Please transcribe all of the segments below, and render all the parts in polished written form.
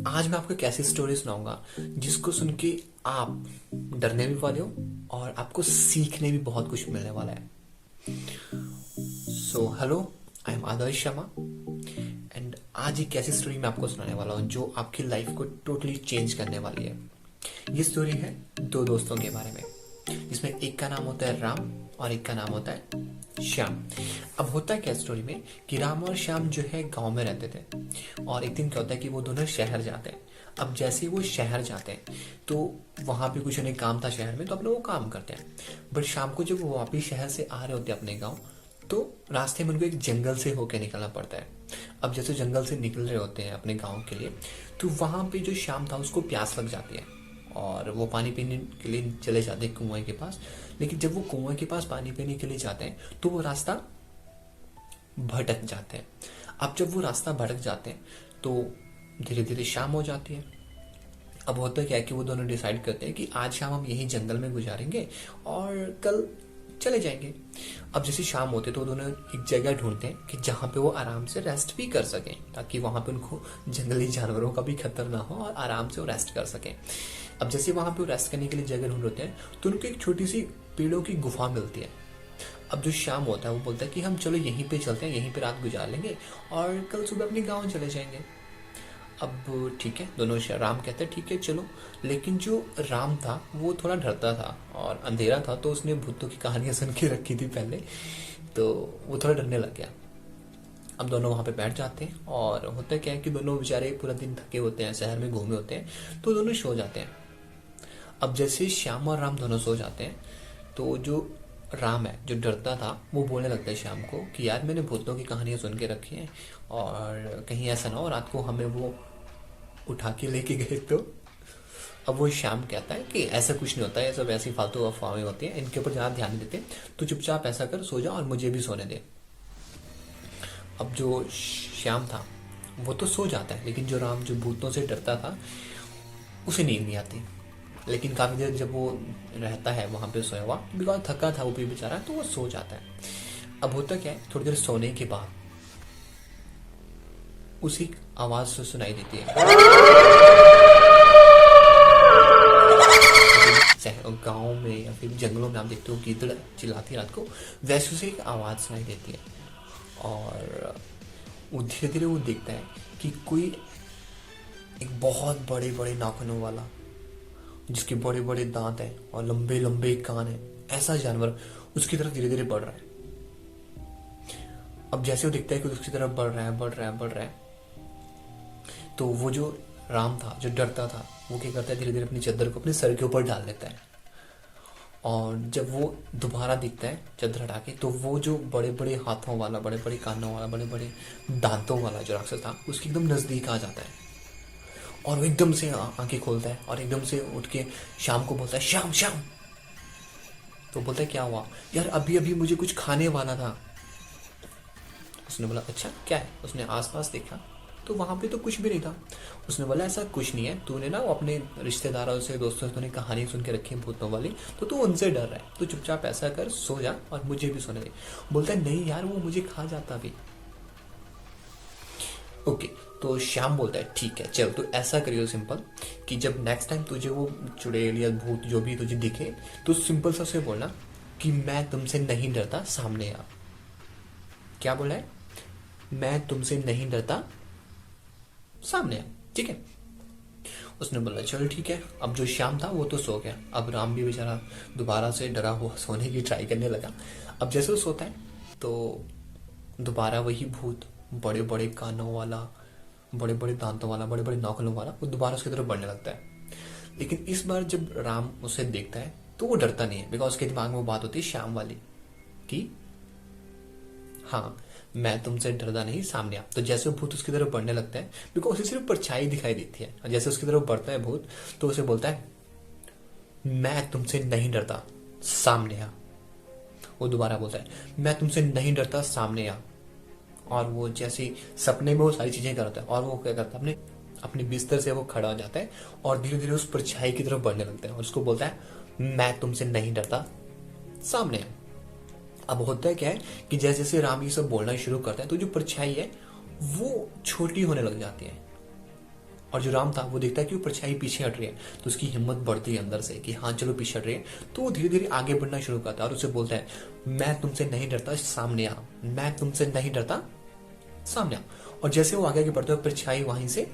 आज मैं आपको एक ऐसी स्टोरी सुनाऊंगा जिसको सुन के आप डरने भी वाले हो और आपको सीखने भी बहुत कुछ मिलने वाला है। So hello, I am Adarsh Sharma and आज एक ऐसी स्टोरी मैं आपको सुनाने वाला हूँ जो आपकी लाइफ को टोटली चेंज करने वाली है। ये स्टोरी है दो दोस्तों के बारे में, जिसमें एक का नाम होता है राम और एक का नाम होता है श्याम। अब होता है क्या स्टोरी में कि राम और श्याम जो है गांव में रहते थे और एक दिन क्या होता है कि वो दोनों शहर जाते हैं। अब जैसे ही वो शहर जाते हैं तो वहां पे कुछ उन्हें काम था शहर में, तो अपना वो काम करते हैं। बट शाम को जब वो वापिस शहर से आ रहे होते हैं अपने गाँव, तो रास्ते में उनको एक जंगल से होके निकलना पड़ता है। अब जैसे जंगल से निकल रहे होते हैं अपने गांव के लिए, तो वहां पे जो श्याम था उसको प्यास लग जाती है और वो पानी पीने के लिए चले जाते हैं कुएं के पास। लेकिन जब वो कुएं के पास पानी पीने के लिए जाते हैं तो वो रास्ता भटक जाते हैं। अब जब वो रास्ता भटक जाते हैं तो धीरे धीरे शाम हो जाती है। अब होता क्या है कि वो दोनों डिसाइड करते हैं कि आज शाम हम यही जंगल में गुजारेंगे और कल चले जाएंगे। अब जैसे शाम होते तो दोनों एक जगह ढूंढते हैं कि जहां पे वो आराम से रेस्ट भी कर सकें, ताकि वहां पे उनको जंगली जानवरों का भी खतरा ना हो और आराम से वो रेस्ट कर सकें। अब जैसे वहां पे वो रेस्ट करने के लिए जगह ढूंढते हैं तो उनको एक छोटी सी पेड़ों की गुफा मिलती है। अब जो शाम होता है वो बोलता है कि हम चलो यहीं पे चलते हैं, यहीं पे रात गुजार लेंगे और कल सुबह अपने गाँव चले जाएंगे। अब ठीक है, दोनों राम कहते हैं ठीक है चलो। लेकिन जो राम था वो थोड़ा डरता था और अंधेरा था, तो उसने भूतों की कहानियां सुन के रखी थी पहले, तो वो थोड़ा डरने लग गया। अब दोनों वहां पे बैठ जाते हैं और होता क्या है कि दोनों बेचारे पूरा दिन थके होते हैं, शहर में घूमे होते हैं, तो दोनों सो जाते हैं। अब जैसे श्याम और राम दोनों सो जाते हैं तो जो राम है जो डरता था वो बोलने लगता है श्याम को कि यार मैंने भूतों की कहानियां सुन के रखी हैं और कहीं ऐसा ना हो रात को हमें वो उठा के लेके गए तो। अब वो श्याम कहता है कि ऐसा कुछ नहीं होता है, सब ऐसी फालतू अफवाहें होती हैं, इनके ऊपर ज्यादा ध्यान नहीं देते, तो चुपचाप ऐसा कर सो जा और मुझे भी सोने दे। अब जो श्याम था वो तो सो जाता है, लेकिन जो राम जो भूतों से डरता था उसे नींद नहीं आती। लेकिन काफी देर जब वो रहता है वहां पे सोया हुआ, बिकॉज थका था वो भी बेचारा, तो वो सो जाता है। अब होता क्या है, थोड़ी देर सोने के बाद उसी आवाज से सुनाई देती है। गांव में या फिर जंगलों में आप देखते हो गीदड़ चिल्लाती है रात को, वैसे से एक आवाज सुनाई देती है। और वो धीरे धीरे वो देखता है कि कोई एक बहुत बड़े बड़े नाखूनों वाला, जिसके बड़े बड़े दांत हैं और लंबे लंबे कान हैं, ऐसा जानवर उसकी तरफ धीरे धीरे बढ़ रहा है। अब जैसे वो दिखता है कि उसकी तरफ बढ़ रहा है बढ़ रहा है बढ़ रहा है, तो वो जो राम था जो डरता था वो क्या करता है, धीरे धीरे अपनी चादर को अपने सर के ऊपर डाल लेता है। और जब वो दोबारा दिखता है चादर हटा के, तो वो जो बड़े बड़े हाथों वाला, बड़े बड़े कानों वाला, बड़े बड़े दांतों वाला जो राक्षस था उसके एकदम नजदीक आ जाता है। और वो एकदम से आंखें खोलता है और एकदम से उठ के शाम को बोलता है श्याम श्याम। तो बोलता है क्या हुआ यार, अभी अभी मुझे कुछ खाने वाला था। उसने बोला अच्छा क्या है। उसने आसपास देखा तो वहां पे तो कुछ भी नहीं था। उसने बोला ऐसा कुछ नहीं है, तूने ना अपने रिश्तेदारों से दोस्तों से तूने कहानी सुन के रखी है भूतों वाली, तो तू उनसे डर रहा है, तो चुपचाप ऐसा कर सो जा और मुझे भी सोने दे। बोलता है नहीं यार वो मुझे खा जाता भी। ओके, तो श्याम बोलता है ठीक है चल, तो ऐसा करियो सिंपल कि जब नेक्स्ट टाइम तुझे वो चुड़ैल या भूत जो भी तुझे दिखे तो सिंपल सा उसे बोलना कि मैं तुमसे नहीं डरता, सामने आ। क्या बोला है, मैं तुमसे नहीं डरता, सामने आ, ठीक है। उसने बोला चल ठीक है। अब जो श्याम था वो तो सो गया। अब राम भी बेचारा दोबारा से डरा हुआ सोने की ट्राई करने लगा। अब जैसे वो सोता है तो दोबारा वही भूत, बड़े बड़े कानों वाला, बड़े बड़े दांतों वाला, बड़े बड़े नाखूनों वाला, वो दोबारा उसकी तरफ बढ़ने लगता है। लेकिन इस बार जब राम उसे देखता है तो वो डरता नहीं है, बिकॉज उसके दिमाग में वो बात होती है श्याम वाली कि हाँ मैं तुमसे डरता नहीं, सामने आ। तो जैसे वो भूत उसकी तरफ बढ़ने लगता है, बिकॉज उसे सिर्फ परछाई दिखाई देती है, और जैसे उसकी तरफ बढ़ता है भूत तो उसे बोलता है मैं तुमसे नहीं डरता, सामने आ। वो दोबारा बोलता है मैं तुमसे नहीं डरता, सामने आ। और वो जैसे सपने में वो सारी चीजें करता है और वो क्या करता है, अपने अपने बिस्तर से वो खड़ा हो जाता है और धीरे धीरे उस परछाई की तरफ बढ़ने लगता है और उसको बोलता है मैं तुमसे नहीं डरता, सामने आ। अब होता है क्या है कि जैसे जैसे राम ये सब बोलना शुरू करता है तो जो परछाई है वो छोटी होने लग जाती है। और जो राम था वो देखता है कि वो परछाई पीछे हट रही है, तो उसकी हिम्मत बढ़ती है अंदर से कि हाँ चलो पीछे हट रही है। तो वो धीरे धीरे आगे बढ़ना शुरू करता है और उसे बोलता है, मैं तुमसे नहीं डरता, सामने आ, मैं तुमसे नहीं डरता, सामने आ। और जैसे वो आगे बढ़ता है, परछाई वहीं से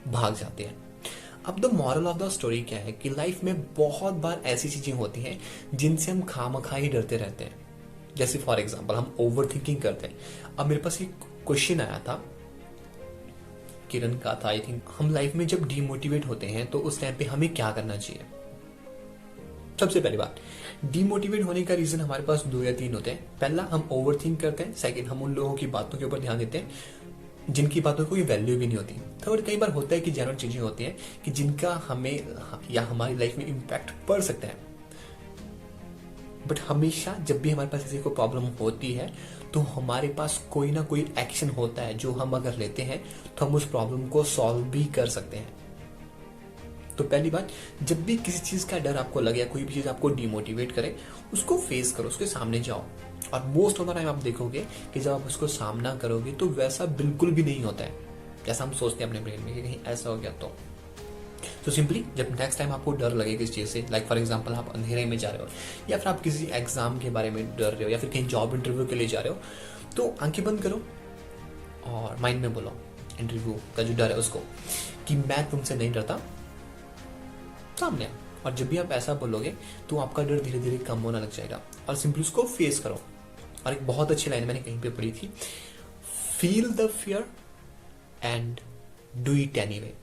भाग जाती है। अब the moral of the story क्या है कि लाइफ में बहुत बार ऐसी चीजें होती हैं जिनसे हम खामखा ही डरते रहते हैं। जैसे फॉर एग्जांपल हम ओवर थिंकिंग करते हैं। अब मेरे पास एक क्वेश्चन आया था, किरण का था आई थिंक, हम लाइफ में जब डीमोटिवेट होते हैं तो उस टाइम पे हमें क्या करना चाहिए। सबसे पहली बात, डीमोटिवेट होने का रीजन हमारे पास 2 या 3 होते हैं। पहला, हम ओवर थिंक करते हैं। सेकंड, हम उन लोगों की बातों के ऊपर ध्यान देते हैं जिनकी बातों को कोई वैल्यू भी नहीं होती। थर्ड, कई बार होता है कि जनरल चीजें होती हैं कि जिनका हमें या हमारी लाइफ में इम्पैक्ट पड़ सकता है। बट हमेशा जब भी हमारे पास किसी को प्रॉब्लम होती है तो हमारे पास कोई ना कोई एक्शन होता है जो हम अगर लेते हैं तो हम उस प्रॉब्लम को सॉल्व भी कर सकते हैं। तो पहली बात, जब भी किसी चीज का डर आपको लगे या कोई भी चीज आपको डिमोटिवेट करे, उसको फेस करो, उसके सामने जाओ। और मोस्ट ऑफ द टाइम आप देखोगे कि जब आप उसको सामना करोगे तो वैसा बिल्कुल भी नहीं होता है जैसा हम सोचते हैं अपने ब्रेन में कि कहीं ऐसा हो गया तो सिंपली जब नेक्स्ट टाइम आपको डर लगे किसी चीज से, लाइक फॉर एग्जांपल आप अंधेरे में जा रहे हो या फिर आप किसी एग्जाम के बारे में डर रहे हो या फिर कहीं जॉब इंटरव्यू के लिए जा रहे हो, तो आंखें बंद करो और माइंड में बोलो इंटरव्यू का जो डर है उसको कि मैं तुमसे नहीं डरता, सामने। और जब भी आप ऐसा बोलोगे तो आपका डर धीरे धीरे कम होना लग जाएगा और सिंपली उसको फेस करो। और एक बहुत अच्छी लाइन मैंने कहीं पे पढ़ी थी, feel the fear and do it anyway.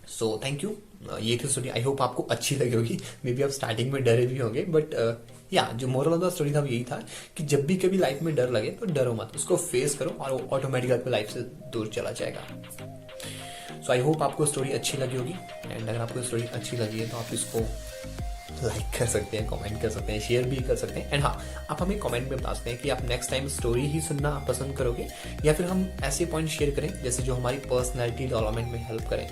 So thank you, ये थी स्टोरी। आई होप आपको अच्छी लगी होगी। मे बी आप स्टार्टिंग में डरे भी होंगे, बट या जो मोरल ऑफ द स्टोरी था वो यही था कि जब भी कभी लाइफ में डर लगे तो डरो मत, उसको फेस करो और वो ऑटोमेटिक आपकी लाइफ से दूर चला जाएगा। सो आई होप आपको स्टोरी अच्छी लगी होगी। एंड अगर आपको स्टोरी अच्छी लगी है तो आप इसको लाइक कर सकते हैं, कमेंट कर सकते हैं, शेयर भी कर सकते हैं। एंड हाँ, आप हमें कमेंट में बता सकते हैं कि आप नेक्स्ट टाइम स्टोरी ही सुनना पसंद करोगे या फिर हम ऐसे पॉइंट शेयर करें जैसे जो हमारी पर्सनैलिटी डेवलपमेंट में हेल्प करें।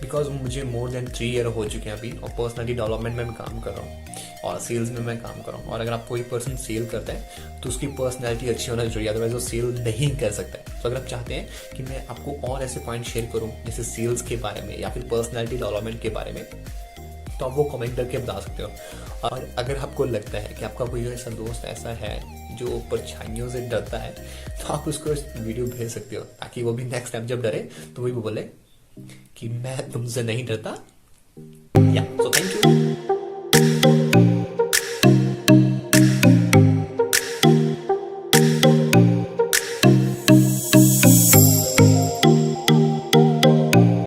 बिकॉज मुझे मोर देन 3 ईयर हो चुके हैं अभी और पर्सनैलिटी डेवलपमेंट में मैं काम कर रहा हूँ और सेल्स में मैं काम कर रहा हूँ। और अगर आप कोई पर्सन सेल करता है तो उसकी पर्सनैलिटी अच्छी होना चाहिए, अदरवाइज वो सेल नहीं कर सकता है। तो अगर आप चाहते हैं कि मैं आपको और ऐसे पॉइंट शेयर करूँ जैसे सेल्स के बारे में या फिर पर्सनैलिटी डेवलपमेंट के बारे में, तो आप वो कमेंट करके बता सकते हो। और अगर आपको लगता है कि आपका कोई ऐसा दोस्त ऐसा है जो परछाइयों से डरता है तो आप उसको वीडियो भेज सकते हो ताकि वो भी नेक्स्ट टाइम जब डरे तो वही वो बोले कि मैं तुमसे नहीं डरता। या